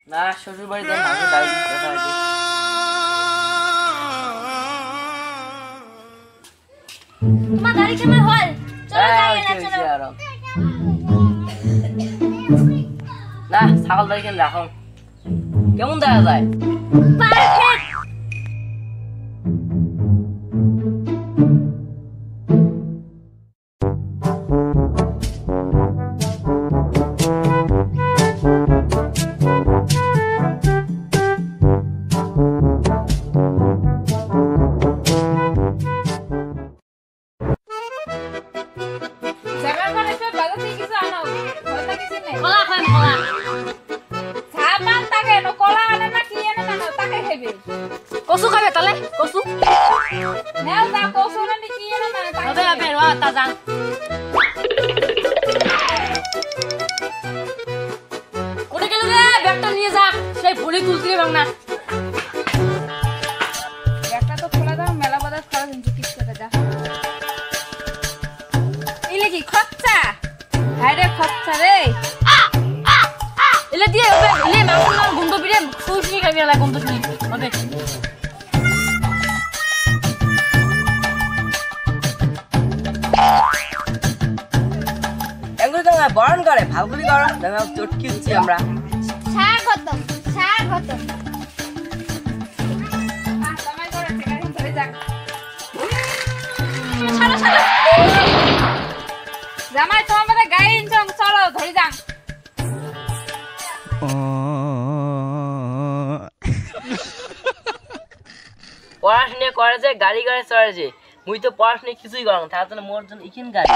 না শ্বশুর বাড়ি যান আগে গাড়ি দিতে হবে মা গাড়ি কেমন হল চলো যাই না চলো না ছাগল দাঁড়ি কেন রাখো কেমন দেখা যায় পারফেক্ট কসু খাবে তাহলে কসু নাও দা কসু না কি এনে না হবে হবে ওয়া তাজা কোনে গেল রে ব্যাগটা নিয়ে যা সেই ভুলি তুলতে রে বাংনা ব্যাগটা তো খোলা দাও মেলা বাজার খরচ হচ্ছে কিছু টাকা যা ইলে কি খচ্চা হায়রে খচ্চা রে এলে দিয়ে হবে এলে মামুন না গন্ধ পিরে সুশি খাবি এলা গন্ধ শুনি হবে এগুলো তো বরণ করে ভালগুলি করো আমি চটকি উঠছি আমরা স্বাগত সময় করে গাড়ি ধরে যাক চলো চলো জামাই তোমার গাড়ি ইনচং চলো ধরে যাক পড়াশোনা করে যে গাড়ি গাড়ি চড়ে যে মুই তো পড়াশোনা কিছুই করো তার জন্য মোর জন্য ইকিন গাড়ি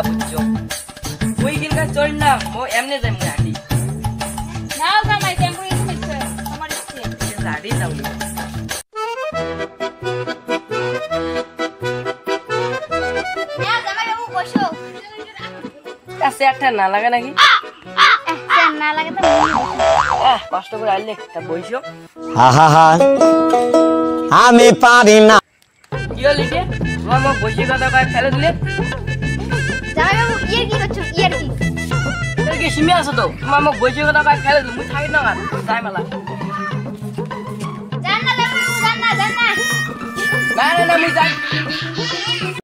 বুঝছো মুই ইকিন গাড়ি চড়ি না মো এমনি যাই মুই হাঁটি নাও জামাই টেম্পো ইচ্ছে তোমার ইচ্ছে হাঁটি যাও না জামাই বাবু বসো কাছে একটা না লাগে নাকি না লাগে তো কষ্ট করে আইলে তা বইছো আমি পারি না কি হল লিখে তোমার মা বসে কথা কয় ফেলে দিলে জামাই বাবু ইয়ার কি করছো ইয়ার কি তোর কি সিমে আছে তো তোমার মা বসে কথা কয় ফেলে দিলে মুই থাকি না আর যাই মেলা জান না বাবু জান না না মুই যাই